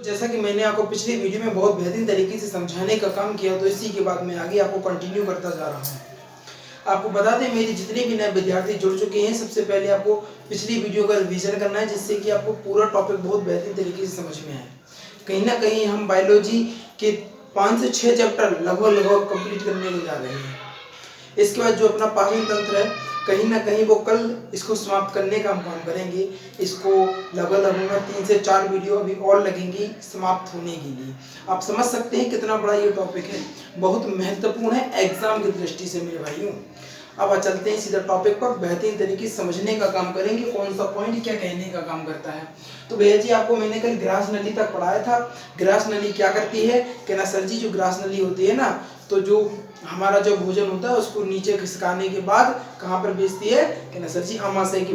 जैसा कि मैंने आपको पिछली वीडियो में बहुत बेहतरीन तरीके से समझाने का काम किया, तो इसी के बाद मैं आगे आपको कंटिन्यू करता जा रहा हूँ। आपको बता दें, मेरे जितने भी नए विद्यार्थी जुड़ चुके हैं, सबसे पहले आपको पिछली वीडियो का रिवीजन करना है, जिससे कि आपको पूरा टॉपिक बहुत बेहतरीन तरीके से समझ में आए। कहीं ना कहीं हम बायोलॉजी के 5 से 6 चैप्टर लगभग कंप्लीट करने को जा रहे हैं। इसके बाद जो अपना पाचन तंत्र है, कहीं ना कहीं वो कल इसको समाप्त करने का हम काम करेंगे। इसको लगभग 3 से 4 वीडियो अभी और लगेंगी समाप्त होने के लिए। आप समझ सकते हैं कितना बड़ा ये टॉपिक है, बहुत महत्वपूर्ण है एग्जाम की दृष्टि से मेरे भाइयों। अब चलते हैं सीधा टॉपिक पर, बेहतरीन तरीके से समझने का काम करेंगे कौन सा पॉइंट क्या कहने का काम करता है। तो भैया जी, आपको मैंने कल ग्रास नली तक पढ़ाया था। ग्रास नली क्या करती है कि ना सर जी, जो ग्रास नली होती है ना, तो जो हमारा जो भोजन होता है उसको नीचे खिसकाने के बाद कहाँ पर भेजती है कि ना सर जी, आमाशय के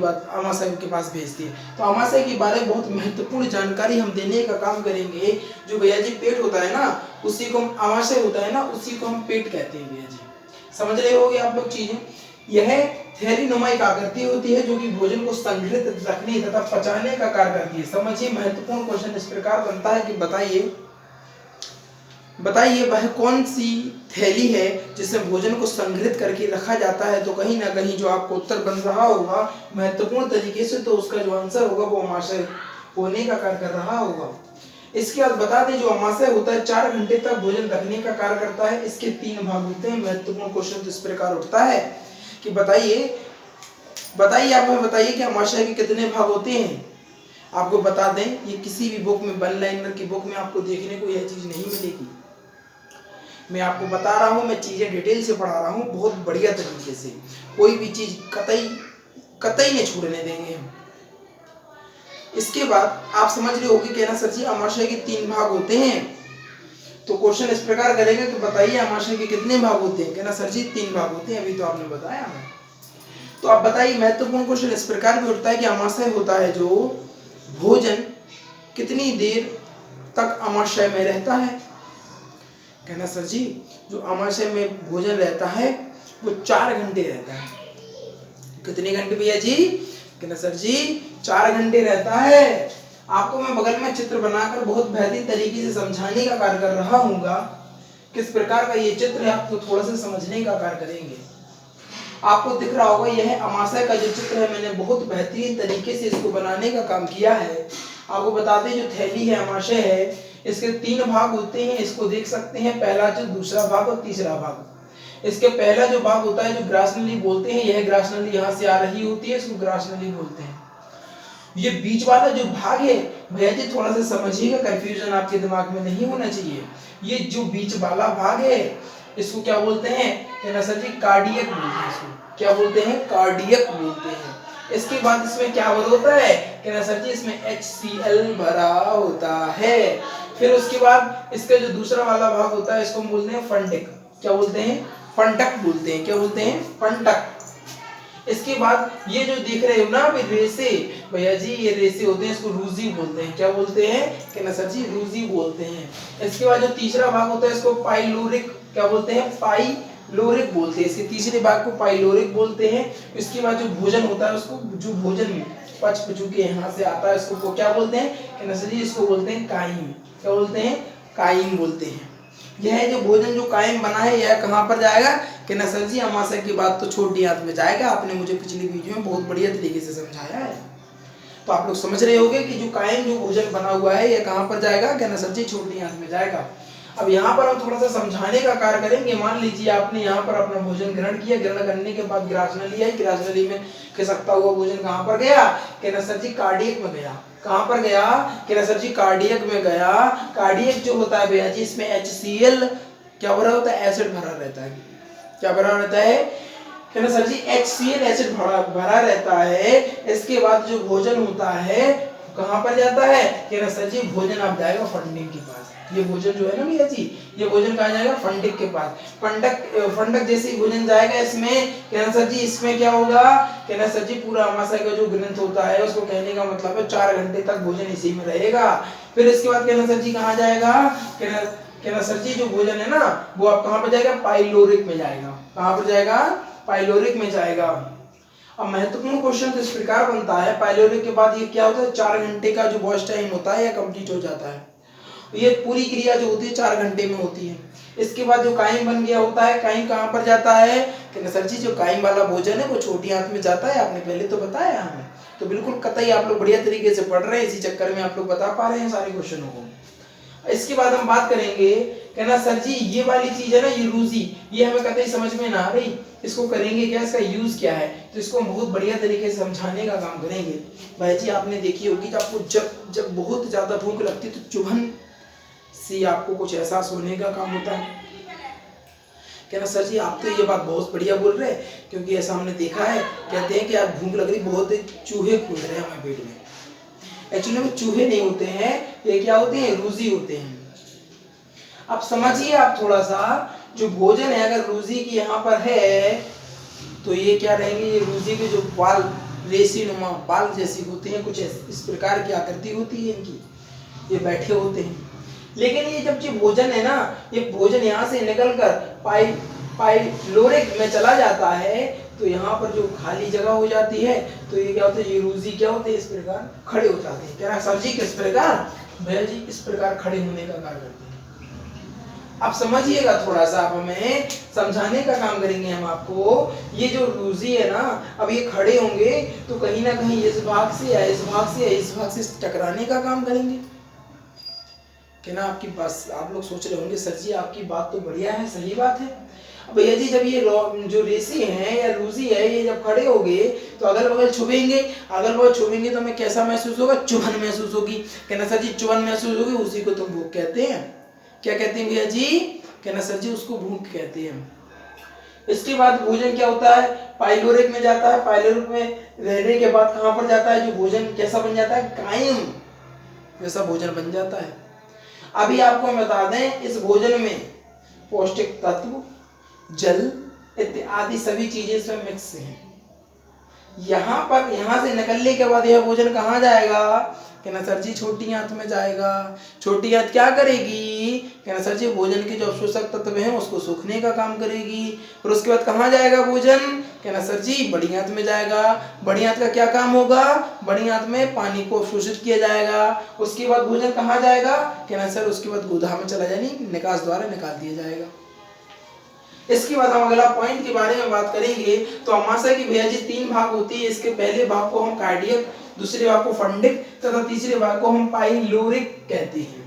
पास भेजती है। तो आमाशय के बारे में बहुत महत्वपूर्ण जानकारी हम देने का काम करेंगे। जो भैया जी पेट होता है ना, उसी को हम आमाशय होता है ना, उसी को हम पेट कहते हैं भैया जी। समझ रहे होगे आप लोग चीजें। यह थैलीनुमा एक आकृति होती है जो कि भोजन को संग्रहित रखने तथा पचाने का कार्य करती है। समझिए, महत्वपूर्ण क्वेश्चन इस प्रकार बनता है कि बताइए वह कौन सी थैली है जिसमें भोजन को संग्रहित करके रखा जाता है। तो कहीं ना कहीं जो आपको उत्तर बन रहा होगा महत्वपूर्ण तरीके से, तो उसका जो आंसर होगा वो आमाशय होने का कार्य कर रहा होगा। इसके बाद बता दें, जो आमाशय होता है 4 घंटे तक भोजन रखने का कार्य करता है। इसके 3 भाग होते हैं। महत्वपूर्ण क्वेश्चन तो इस प्रकार उठता है कि बताइए आप हमें बताइए कि आमाशय के कितने भाग होते हैं। आपको बता दें, ये किसी भी बुक में, वन लाइनर की बुक में आपको देखने को यह चीज नहीं मिलेगी। मैं आपको बता रहा हूँ, मैं चीजें डिटेल से पढ़ा रहा हूँ बहुत बढ़िया तरीके से। कोई भी चीज कतई नहीं छूटने देंगे हम। इसके बाद आप समझ रहे होंगे कि ना सर जी, आमाशय के 3 भाग होते हैं। तो क्वेश्चन इस प्रकार करेंगे कि बताइए आमाशय के कितने भाग होते हैं। कहना सर जी 3 भाग होते हैं, अभी तो आपने बताया है। तो आप बताइए, महत्वपूर्ण क्वेश्चन इस प्रकार भी उठता है कि आमाशय होता है जो भोजन कितनी देर तक आमाशय में रहता है। कहना सर जी, जो आमाशय में भोजन रहता है वो 4 घंटे रहता है। कितने घंटे भैया जी? कहना सर जी 4 घंटे रहता है। आपको मैं बगल में चित्र बनाकर बहुत बेहतरीन तरीके से समझाने का कार्य कर रहा हूँगा। किस प्रकार का ये चित्र है आपको थोड़ा सा समझने का कार्य करेंगे। आपको दिख रहा होगा, यह आमाशय का जो चित्र है, मैंने बहुत बेहतरीन तरीके से इसको बनाने का काम किया है। आपको बता दें, जो थैली है आमाशय है, इसके 3 भाग होते हैं। इसको देख सकते हैं, पहला जो, दूसरा भाग और तीसरा भाग। इसके पहला जो भाग होता है जो ग्रास नली बोलते हैं, यह ग्रास नली यहाँ से आ रही होती है, इसको ग्रास नली बोलते हैं। ये बीच वाला जो भाग है भैया जी, थोड़ा सा समझिएगा, कंफ्यूजन आपके दिमाग में नहीं होना चाहिए। ये जो बीच वाला भाग है इसको क्या बोलते हैं कहना सर जी? कार्डियक बोलते हैं। इसको क्या बोलते हैं? कार्डियक बोलते हैं। इसके बाद इसमें क्या होता है कहना सर जी? इसमें HCl भरा होता है। फिर उसके बाद इसका जो दूसरा वाला भाग होता है इसको हम बोलते हैं फंडिक। क्या बोलते हैं? फंडक बोलते हैं। क्या बोलते हैं? फंडक। इसके बाद ये जो देख रहे हो ना अभी रेसे, भैया जी ये रेसे होते हैं, इसको रूजी बोलते हैं। क्या बोलते हैं कहना सर जी? रूजी बोलते हैं। इसके बाद जो तीसरा भाग होता है इसको पाइलोरिक, क्या बोलते हैं? पाइलोरिक बोलते हैं। इसके तीसरे भाग को पाइलोरिक बोलते हैं। इसके बाद जो भोजन होता है उसको, जो भोजन पच पचू के यहाँ से आता है, इसको क्या बोलते हैं कहना सर जी? इसको बोलते हैं काइम। क्या बोलते हैं? काइम बोलते हैं। यह जो भोजन जो कायम बना है, यह कहाँ पर जाएगा कि ना सर जी? आमाशय की बात तो छोटी आंत में जाएगा। आपने मुझे पिछली वीडियो में बहुत बढ़िया तरीके से समझाया है। तो आप लोग समझ रहे होंगे कि जो कायम जो भोजन बना हुआ है यह कहाँ पर जाएगा कि ना सर जी? छोटी आंत में जाएगा। अब यहाँ पर हम थोड़ा सा समझाने का कार्य करेंगे। मान लीजिए आपने यहाँ पर अपना भोजन ग्रहण किया, ग्रहण करने के बाद ग्रास नली आई, ग्रास नली में खिसकता हुआ भोजन कहाँ पर गया कि ना सर जी? कार्डियक में गया। कहाँ पर गया कि ना सर जी? कार्डियक में गया। कार्डियक जो होता है भैया जी, इसमें HCl क्या भरा होता है? एसिड भरा रहता है। क्या भरा रहता है कि ना सर जी? HCl एसिड भरा रहता है। इसके बाद जो भोजन होता है कहाँ पर जाता है कि ना सर जी? भोजन आप जाएगा फंडिक के पास। ये भोजन जो है ना भैया जी, ये भोजन कहाँ जाएगा? फंडिक के पास। फंडक जैसे ही भोजन जाएगा इसमें कहना सर जी, इसमें क्या होगा कहना सर जी? पूरा आमाशय का जो ग्रंथ होता है उसको कहने का मतलब है 4 घंटे तक भोजन इसी में रहेगा। फिर इसके बाद कहना सर जी कहाँ जाएगा कहना सर जी? जो भोजन है ना वो आप कहाँ पर जाएगा? पाइलोरिक में जाएगा। कहाँ पर जाएगा? पाइलोरिक में जाएगा। अब महत्वपूर्ण क्वेश्चन तो इस प्रकार बनता है, पाइलोरिक के बाद ये क्या होता है? 4 घंटे का जो वॉच टाइम होता है यह कंप्लीट हो जाता है। ये पूरी क्रिया जो होती है 4 घंटे में होती है। इसके बाद जो कायम बन गया होता है, कायम कहाँ पर जाता है कि सर जी जो कायम वाला भोजन है वो छोटी आंत में जाता है, आपने पहले तो बताया हमें। तो बिल्कुल कतई आप लोग बढ़िया तरीके से पढ़ रहे हैं, इसी चक्कर में आप लोग बता पा रहे हैं सारे क्वेश्चनों को। इसके बाद हम बात करेंगे कहना सर जी ये वाली चीज है ना, ये रूजी, ये हमें कतई समझ में ना आ रही, इसको करेंगे क्या, इसका यूज क्या है। तो इसको हम बहुत बढ़िया तरीके से समझाने का काम करेंगे। भाई जी आपने देखी होगी कि आपको जब बहुत ज्यादा भूख लगती है तो चुभन से आपको कुछ एहसास होने का काम होता है। कहना सर जी आप तो ये बात बहुत बढ़िया बोल रहे हैं, क्योंकि ऐसा हमने देखा है, कहते हैं कि आज भूख लग रही, बहुत चूहे कूद रहे हैं हमारे पेट में। एक्चुअली में चूहे नहीं होते हैं, ये क्या होते हैं, रूजी होते हैं। अब समझिए आप थोड़ा सा, जो भोजन है अगर रूजी की यहाँ पर है तो ये क्या रहेंगे, ये रूजी के जो बाल रेसी नुमा बाल जैसी होते हैं, कुछ इस प्रकार की आकृति होती है इनकी, ये बैठे होते हैं। लेकिन ये जब ये भोजन है ना, ये भोजन यहाँ से निकलकर पाइलोरिक में चला जाता है तो यहाँ पर जो खाली जगह हो जाती है, तो ये क्या होता है, ये रूजी क्या होते हैं, इस प्रकार खड़े हो जाते हैं। कह रहा सर जी किस प्रकार, भैया जी इस प्रकार खड़े होने का कार्य करते हैं। आप समझिएगा थोड़ा सा, आप हमें समझाने का काम करेंगे हम आपको। ये जो रूजी है ना, अब ये खड़े होंगे तो कहीं ना कहीं इस भाग से या इस भाग से या इस भाग से टकराने का काम करेंगे। कि ना आपकी बात आप लोग सोच रहे होंगे सर जी आपकी बात तो बढ़िया है, सही बात है। भैया जी जब ये जो रेसी है या रूजी है, ये जब खड़े होंगे तो अगल बगल छुपेंगे, अगल बगल छुपेंगे तो हमें कैसा महसूस होगा, चुभन महसूस होगी। कहना सर जी चुभन महसूस होगी, उसी को तुम भूख कहते हैं। क्या कहते हैं भैया जी, कहना सर जी उसको भूख कहते हैं। इसके बाद भोजन क्या होता है, पाइलोरिक में जाता है। पाइलोरिक में रहने के बाद कहां पर जाता है, जो भोजन कैसा बन जाता है, कायम जैसा भोजन बन जाता है। अभी आपको हम बता दें, इस भोजन में पौष्टिक तत्व, जल इत्यादि सभी चीजें इसमें मिक्स हैं। यहाँ से निकलने के बाद यह भोजन कहाँ जाएगा, कहना सर जी छोटी आंत में जाएगा। छोटी आंत क्या करेगी, कहना सर जी भोजन के जो अवशोषक तत्व हैं उसको सोखने का काम करेगी। फिर उसके बाद कहाँ जाएगा भोजन, कहना सर जी बड़ी आंत में जाएगा। बड़ी आंत का क्या काम होगा, बड़ी आंत में पानी को अवशोषित किया जाएगा। उसके बाद भोजन कहाँ जाएगा, कहना सर उसके बाद गुदा में चला जाएगा, निकास द्वारा निकाल दिया जाएगा। इसके बाद हम अगला पॉइंट के बारे में बात करेंगे। तो आमाशय की भैया जी 3 भाग होती है। इसके पहले भाग को हम कार्डियक, दूसरे भाग को फंडिक तथा तीसरे भाग को हम पाइलोरिक कहते हैं।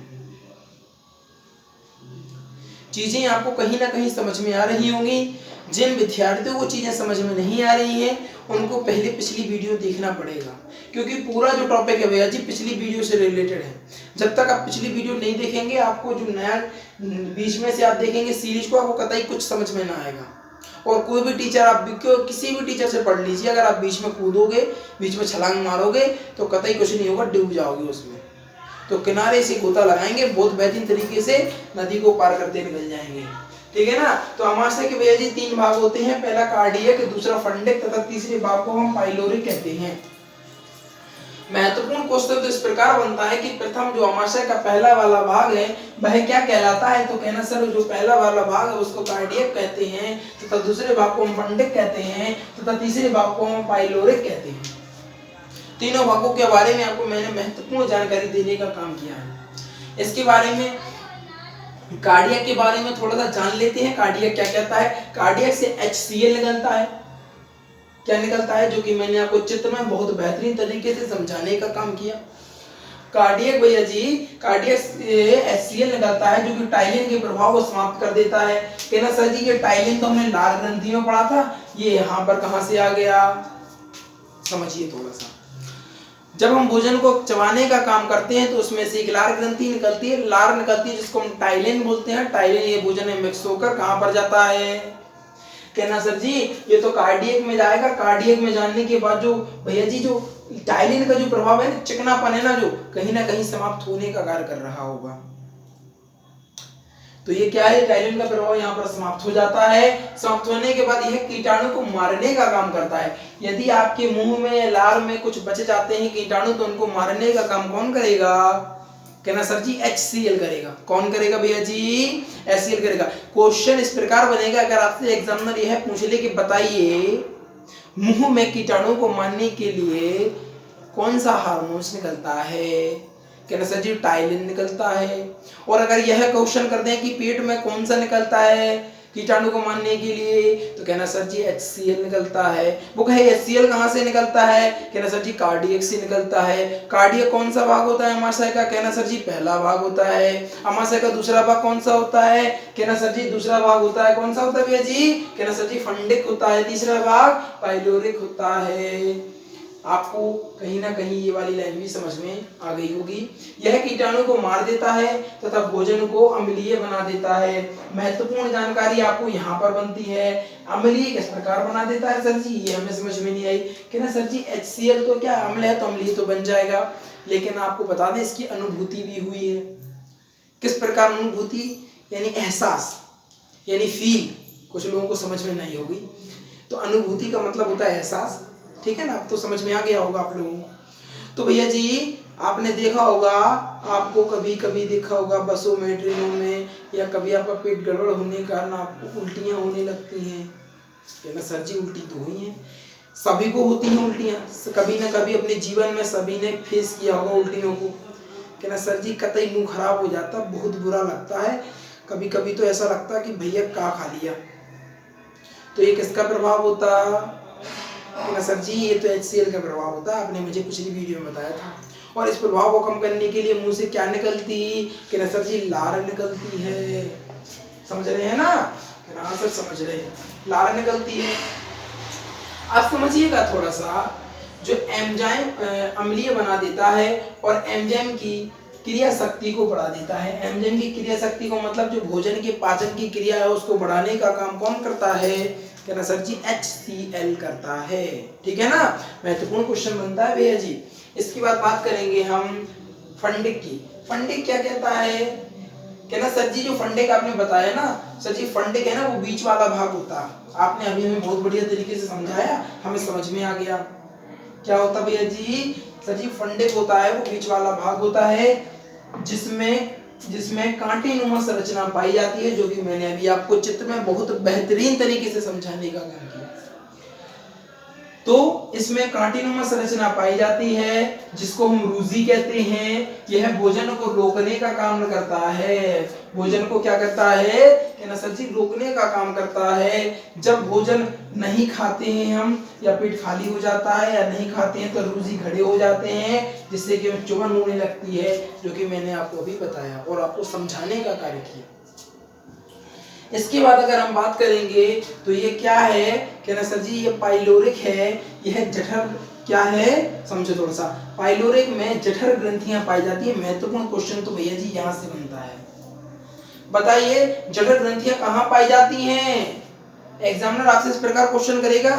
चीजें आपको कहीं ना कहीं समझ में आ रही होंगी। जिन विद्यार्थियों को चीजें समझ में नहीं आ रही हैं उनको पहले पिछली वीडियो देखना पड़ेगा, क्योंकि पूरा जो टॉपिक है भैया जी पिछली वीडियो से रिलेटेड है। जब तक आप पिछली वीडियो नहीं देखेंगे, आपको जो नया बीच में से आप देखेंगे सीरीज को, आपको कतई कुछ समझ में ना आएगा। और कोई भी टीचर आप किसी भी टीचर से पढ़ लीजिए, अगर आप बीच में कूदोगे, बीच में छलांग मारोगे तो कतई कुछ नहीं होगा, डूब जाओगे उसमें। तो किनारे से गोता लगाएंगे, बहुत बेहतरीन तरीके से नदी को पार करते निकल जाएंगे। ठीक है ना। तो आमाशय के भैया जी 3 भाग होते हैं, पहला कार्डियक, दूसरा फंडिक तथा तीसरे भाग को हम पाइलोरिक कहते हैं। महत्वपूर्ण क्वेश्चन तो इस प्रकार बनता है कि प्रथम जो आमाशय का पहला वाला भाग है वह क्या कहलाता है, तो कहना सर जो पहला वाला भाग है उसको कार्डियक कहते हैं, तथा दूसरे भाग को हम फंडिक कहते हैं, तथा तीसरे भाग को हम पाइलोरिक कहते हैं। तीनों भागों के बारे में आपको मैंने महत्वपूर्ण जानकारी देने का काम किया है। इसके बारे में कार्डियक के बारे में थोड़ा सा जान लेते हैं। कार्डियक क्या कहता है, कार्डियक से HCl निकलता है। क्या निकलता है, जो कि मैंने आपको चित्र में बहुत बेहतरीन तरीके से समझाने का काम किया। कार्डियक भैया जी, कार्डियक से HCl निकलता है जो कि टाइलिन के प्रभाव को समाप्त कर देता है। कहना सर जी ये टाइलिन तो हमने लाल ग्रंथि में पढ़ा था, ये यहाँ पर कहाँ से आ गया, समझिए थोड़ा सा। जब हम भोजन को चबाने का काम करते हैं तो उसमें से एक लार ग्रंथि निकलती है, लार निकलती है जिसको हम टाइलिन बोलते हैं। टाइलिन ये भोजन में मिक्स होकर कहाँ पर जाता है, कहना सर जी ये तो कार्डियक में जाएगा। कार्डियक में जाने के बाद जो भैया जी जो टाइलिन का जो प्रभाव है, चिकनापन है ना, जो कहीं ना कहीं समाप्त होने का कार्य कर रहा होगा। तो ये क्या है, टाइलिन का प्रभाव यहाँ पर समाप्त हो जाता है। समाप्त होने के बाद यह कीटाणु को मारने का काम करता है। यदि आपके मुंह में लार में कुछ बच जाते हैं कीटाणु, तो उनको मारने का काम कौन करेगा, कहना सर जी HCl करेगा। कौन करेगा भैया जी, HCl करेगा। क्वेश्चन इस प्रकार बनेगा, अगर आपसे एग्जामिनर यह पूछ ले कि बताइए मुंह में कीटाणु को मारने के लिए कौन सा हार्मोन निकलता है, कहना सर जी टाइलिन निकलता है। और अगर यह क्वेश्चन करते हैं कि पेट में कौन सा निकलता है कीटाणु को मारने के लिए, तो कहना सर जी HCl निकलता है। वो कहे HCl कहाँ से निकलता है, कहना सर जी कार्डियक से निकलता है। कार्डियक कौन सा भाग होता है अमाशय का, कहना सर जी पहला भाग होता है। अमाशय का दूसरा भाग कौन सा होता है, कहना सर जी दूसरा भाग होता है कौन सा होता है भैया जी, कहना सर जी फंडिक होता है। तीसरा भाग पाइलोरिक होता है। आपको कहीं ना कहीं ये वाली लाइन भी समझ में आ गई होगी। यह कीटाणु को मार देता है तथा भोजन को अम्लीय बना देता है। महत्वपूर्ण जानकारी आपको यहाँ पर बनती है। अम्लीय किस प्रकार बना देता है सर जी, ये हमें समझ में नहीं आई कि ना सर जी HCl तो क्या अम्ल है तो अम्लीय तो बन जाएगा, लेकिन आपको बता दें इसकी अनुभूति भी हुई है। किस प्रकार अनुभूति, यानी एहसास, यानी फील। कुछ लोगों को समझ में नहीं होगी, तो अनुभूति का मतलब होता है एहसास, ठीक है ना। अब तो समझ में आ गया होगा आप लोगों को। तो भैया जी आपने देखा होगा, आपको कभी कभी देखा होगा बसों में, ट्रेनों में, या कभी आपका पेट गड़बड़ होने के कारण आपको उल्टियां होने लगती हैं। कहना सर जी उल्टी तो हुई है, सभी को होती हैं उल्टियां, कभी ना कभी अपने जीवन में सभी ने फेस किया होगा उल्टियों को। कहना सर जी कतई मुंह खराब हो जाता, बहुत बुरा लगता है। कभी कभी तो ऐसा लगता है कि भैया क्या खा लिया। तो ये किसका प्रभाव होता, कहना सर जी ये तो HCl का प्रभाव होता है, आपने मुझे पिछली वीडियो में बताया था। और इस प्रभाव को कम करने के लिए मुंह से क्या निकलती, कहना सर जी लार निकलती है। समझ रहे हैं ना, कहना सर समझ रहे हैं, लार निकलती है। अब समझिएगा थोड़ा सा, जो एंजाइम अम्लीय बना देता है और एंजाइम की क्रिया शक्ति को बढ़ा देता है। एंजाइम की क्रिया शक्ति को मतलब जो भोजन के पाचन की क्रिया है उसको बढ़ाने का काम कौन करता है, कहना सर जी HCl करता है। ठीक है ना, महत्वपूर्ण क्वेश्चन बनता है भैया जी। इसके बाद बात करेंगे हम फंडिक की। फंडिक क्या कहता है, कहना सर जी जो फंडिक आपने बताया ना सर जी, फंडिक है ना वो बीच वाला भाग होता है। आपने अभी हमें बहुत बढ़िया तरीके से समझाया, हमें समझ में आ गया। क्या होता भैया जी, सर जी फंडिक होता है वो बीच वाला भाग होता है जिसमें कांटेनुमा संरचना पाई जाती है, जो कि मैंने अभी आपको चित्र में बहुत बेहतरीन तरीके से समझाने का काम किया। तो इसमें कांटेनुमा संरचना पाई जाती है जिसको हम रूजी कहते हैं। यह भोजन को रोकने का काम करता है। भोजन को क्या करता है, कहना सर जी रोकने का काम करता है। जब भोजन नहीं खाते हैं हम, या पेट खाली हो जाता है या नहीं खाते हैं, तो रूजी खड़े हो जाते हैं जिससे कि हमें चुभन होने लगती है, जो कि मैंने आपको अभी बताया और आपको समझाने का कार्य किया। इसके बाद अगर हम बात करेंगे तो ये क्या है, कहना सर जी ये पाइलोरिक है। यह जठर क्या है, समझो थोड़ा सा। पाइलोरिक में जठर ग्रंथियां पाई जाती है। महत्वपूर्ण क्वेश्चन तो भैया जी यहां से बनता है। बताइए जठर ग्रंथियां कहां पाई जाती हैं। एग्जामिनर आपसे इस प्रकार क्वेश्चन करेगा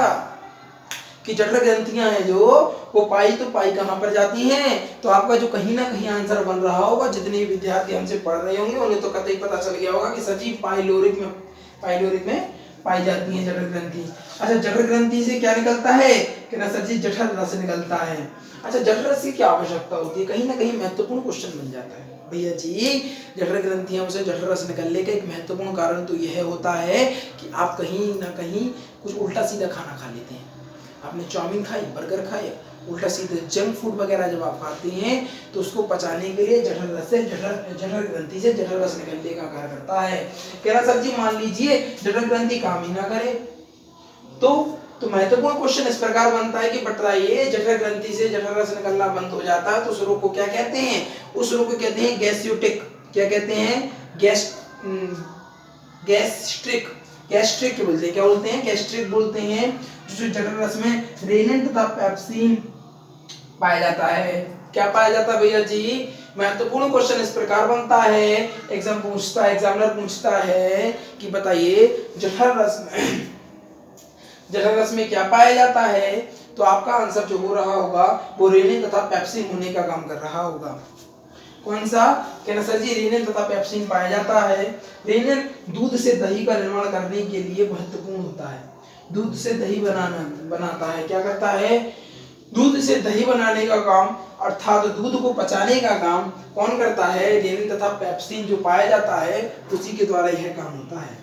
कि जठर ग्रंथियां हैं जो वो पाई कहां पर जाती हैं, तो आपका जो कहीं ना कहीं आंसर बन रहा होगा, जितने विद्यार्थी हमसे पढ़ रहे होंगे उन्हें तो कतई पता चल गया होगा कि सर जी पाइलोरिक में पाई जाती है जठर ग्रंथि। अच्छा जठर ग्रंथि से क्या निकलता है, कि ना सर जी जठर रस निकलता है। अच्छा जठर रस की क्या आवश्यकता होती है, कहीं ना कहीं महत्वपूर्ण क्वेश्चन बन जाता है भैया जी। जठर ग्रंथियों से जठर रस निकलने का एक महत्वपूर्ण कारण तो यह होता है कि आप कहीं ना कहीं कुछ उल्टा सीधा खाना खा लेते हैं। आपने चाउमीन खाई, बर्गर खाए, उल्टा सीधे जंक फूड वगैरह जब आप खाते हैं तो उसको पचाने के लिए जठर ग्रंथि से जठर रस निकलने का कार्य करता है। कह रहा सर जी मान लीजिए जठर ग्रंथि काम ही ना करे तो महत्वपूर्ण क्वेश्चन इस प्रकार बनता है कि बताइए जठर ग्रंथि से जठर रस निकलना बंद हो जाता है तो उस रोग को क्या कहते हैं, उस रोग को कहते हैं गैस्ट्रिक। क्या कहते हैं, गैस्ट्रिक बोलते हैं। क्या बोलते हैं, गैस्ट्रिक बोलते हैं। जो जठर रस में रेनिन तथा पेप्सिन पाया जाता है। क्या पाया जाता है भैया जी, महत्वपूर्ण क्वेश्चन इस प्रकार बनता है। एग्जामिनर पूछता है कि बताइए जठर रस में क्या पाया जाता है, तो आपका आंसर जो हो रहा होगा वो रेनिन तथा पेप्सिन होने का काम कर रहा होगा। कौन सा, कहना सर जी रेनिन तथा पेप्सिन पाया जाता है। रेनिन दूध से दही का निर्माण करने के लिए महत्वपूर्ण होता है। दूध से दही बनाता है। क्या करता है, दूध से दही बनाने का काम अर्थात दूध को पचाने का काम कौन करता है, रेनिन तथा पेप्सिन जो पाया जाता है उसी के द्वारा यह काम होता है।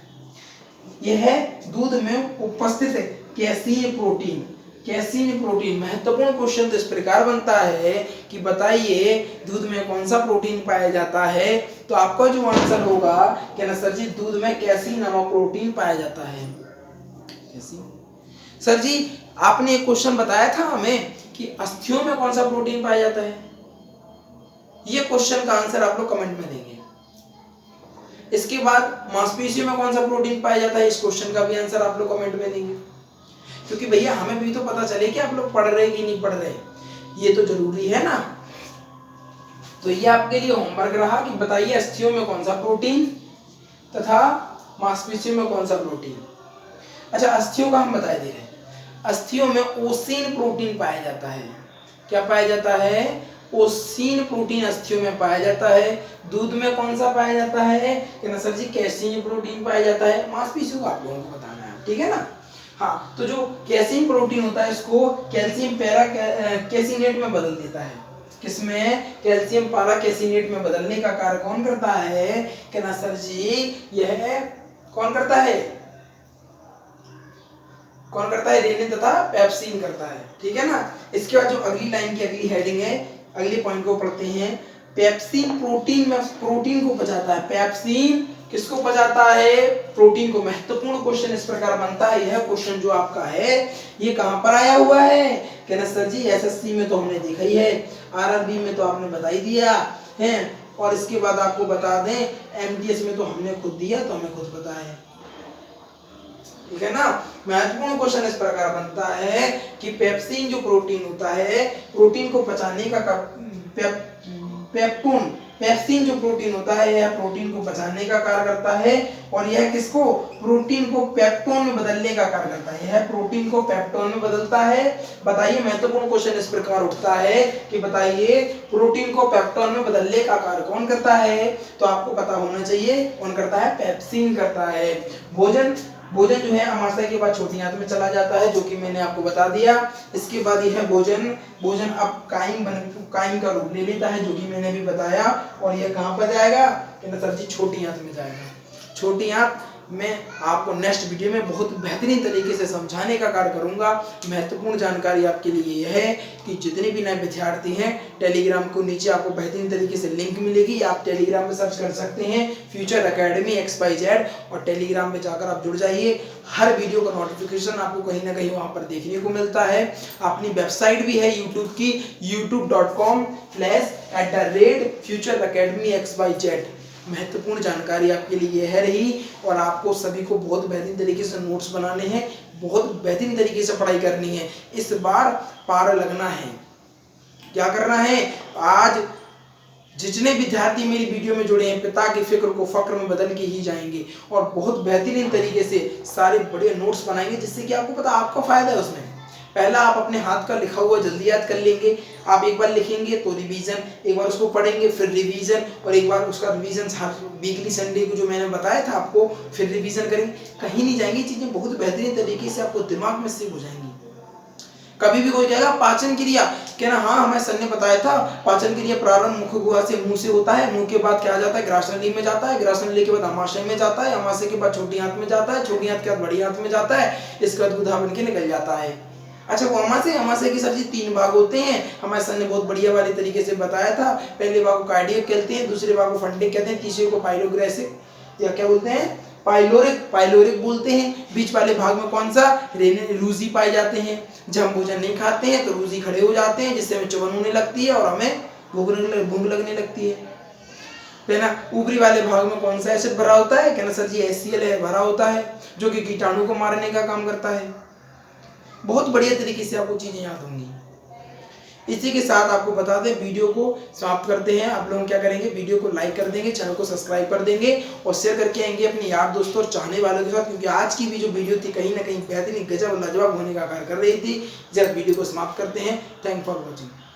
यह दूध में उपस्थित कैसीय प्रोटीन कैसीन प्रोटीन। महत्वपूर्ण क्वेश्चन तो इस प्रकार बनता है कि बताइए दूध में कौन सा प्रोटीन पाया जाता है, तो आपका जो आंसर होगा कि ना सर जी दूध में कैसीन नामक प्रोटीन पाया जाता है। कैसीन। सर जी आपने एक क्वेश्चन बताया था हमें कि अस्थियों में कौन सा प्रोटीन पाया जाता है, ये क्वेश्चन का आंसर आप लोग कमेंट में देंगे। इसके बाद मांसपेशियों में कौन सा प्रोटीन पाया जाता है, इस क्वेश्चन का भी आंसर आप लोग कमेंट में देंगे, क्योंकि भैया हमें भी तो पता चले कि आप लोग पढ़ रहे कि नहीं पढ़ रहे, ये तो जरूरी है ना। तो ये आपके लिए होमवर्क रहा कि बताइए अस्थियों में कौन सा प्रोटीन तथा मांसपेशियों में कौन सा प्रोटीन। अच्छा अस्थियों का हम बता दे रहे हैं, अस्थियों में ओसिन प्रोटीन पाया जाता है। क्या पाया जाता है, ओसिन प्रोटीन अस्थियों में पाया जाता है। दूध में कौन सा पाया जाता है कि ना सर जी कैसीन प्रोटीन पाया जाता है। मांसपेशियों का आप लोगों को बताना है, ठीक है ना। हाँ तो जो कैसीन प्रोटीन होता है इसको कैल्शियम पैरा कैसिनेट में बदल देता है। किसमें, कैल्शियम पारा कैसिनेट में बदलने का कार्य कौन करता है कि ना सर जी, यह कौन करता है, कौन करता है, रेनिन तथा पेप्सिन करता है, ठीक है ना। इसके बाद जो अगली लाइन की अगली हेडिंग है, अगले पॉइंट को पढ़ते हैं। पेप्सिन प्रोटीन में प्रोटीन को पचाता है। पेप्सिन किसको पचाता है, प्रोटीन को। महत्वपूर्ण क्वेश्चन इस प्रकार बनता है, यह क्वेश्चन जो आपका है ये कहां पर आया हुआ है कि ना सर जी एसएससी में तो हमने देखा ही है, आरआरबी में तो आपने बता ही दिया है, और इसके बाद आपको बता दें एमटीएस में तो हमने खुद दिया, तो हमें खुद पता है, ठीक है ना। महत्वपूर्ण क्वेश्चन इस प्रकार बनता है कि पेप्सिन जो प्रोटीन होता है, प्रोटीन को पचाने का पेप्टून, पेप्सिन जो प्रोटीन होता है यह प्रोटीन को पचाने का कार्य करता है, और यह किसको, प्रोटीन को पेप्टोन में बदलने का कार्य करता है। यह प्रोटीन को पेप्टोन में बदलता है। बताइए महत्वपूर्ण क्वेश्चन इस प्रकार उठता है कि बताइए प्रोटीन को पेप्टोन में बदलने का कार्य कौन करता है, तो आपको पता होना चाहिए कौन करता है, पेप्सिन करता है। भोजन जो है अमाशय के बाद छोटी आंत में चला जाता है, जो कि मैंने आपको बता दिया। इसके बाद यह भोजन अब काइम का रूप ले लेता है, जो कि मैंने भी बताया, और यह कहां पर जाएगा कि सर जी छोटी आंत में जाएगा। छोटी आंत मैं आपको नेक्स्ट वीडियो में बहुत बेहतरीन तरीके से समझाने का कार्य करूंगा। महत्वपूर्ण जानकारी आपके लिए यह है कि जितने भी नए विद्यार्थी हैं, टेलीग्राम को नीचे आपको बेहतरीन तरीके से लिंक मिलेगी, आप टेलीग्राम में सर्च कर सकते हैं फ्यूचर एकेडमी XYZ, और टेलीग्राम में जाकर आप जुड़ जाइए। हर वीडियो का नोटिफिकेशन आपको कहीं ना कहीं वहां पर देखने को मिलता है। अपनी वेबसाइट भी है यूट्यूब की, youtube.com/futureacademy XYZ। महत्वपूर्ण जानकारी आपके लिए यह रही, और आपको सभी को बहुत बेहतरीन तरीके से नोट्स बनाने हैं, बहुत बेहतरीन तरीके से पढ़ाई करनी है। इस बार पार लगना है। क्या करना है, आज जितने विद्यार्थी मेरी वीडियो में जुड़े हैं, पिता की फिक्र को फक्र में बदल के ही जाएंगे, और बहुत बेहतरीन तरीके से सारे बड़े नोट्स बनाएंगे, जिससे कि आपको पता आपका फायदा है उसमें। पहला आप अपने हाथ का लिखा हुआ जल्दी याद कर लेंगे। आप एक बार लिखेंगे तो रिवीजन, एक बार उसको पढ़ेंगे फिर रिवीजन, और एक बार उसका रिवीजन वीकली संडे को जो मैंने बताया था आपको, फिर रिवीजन करेंगे। कहीं नहीं जाएंगी चीजें, बहुत बेहतरीन तरीके से आपको दिमाग में सेव हो जाएंगी। कभी भी कोई कहेगा पाचन क्रिया, कहना हाँ हमें सर ने बताया था पाचन क्रिया प्रारंभ मुख गुहा से, मुंह से होता है, मुंह के बाद क्या जाता है, ग्रासनली में जाता है, ग्रासनली के बाद अमाशय में जाता है, अमाशय के बाद छोटी आंत में जाता है, छोटी आंत के बाद बड़ी आंत में जाता है, इसके बाद गुदा बन के निकल जाता है। अच्छा वो अमाशय की सर जी 3 भाग होते हैं, हमारे सर ने बहुत बढ़िया वाले तरीके से बताया था। पहले भाग को कार्डियक कहते हैं, दूसरे भाग को फंडिक कहते हैं, तीसरे को पाइलोग्रेसिक या क्या बोलते हैं, पाइलोरिक बोलते हैं। बीच वाले भाग में कौन सा, रूजी पाए जाते हैं। जब हम भोजन नहीं खाते हैं तो रूजी खड़े हो जाते हैं, जिससे हमें चुभन होने लगती है और हमें भूख लगने लगती है ना। ऊपरी वाले भाग में कौन सा एसिड भरा होता है, कहना सर जी HCl है भरा होता है, जो कि कीटाणु को मारने का काम करता है। बहुत बढ़िया तरीके से आपको चीजें याद होंगी। इसी के साथ आपको बता दें वीडियो को समाप्त करते हैं। आप लोग क्या करेंगे, वीडियो को लाइक कर देंगे, चैनल को सब्सक्राइब कर देंगे, और शेयर करके आएंगे अपने यार दोस्तों और चाहने वालों के साथ, क्योंकि आज की भी जो वीडियो थी कहीं ना कहीं बेहतरीन गजब लाजवाब होने का कार्य कर रही थी। जब वीडियो को समाप्त करते हैं। Thank for watching.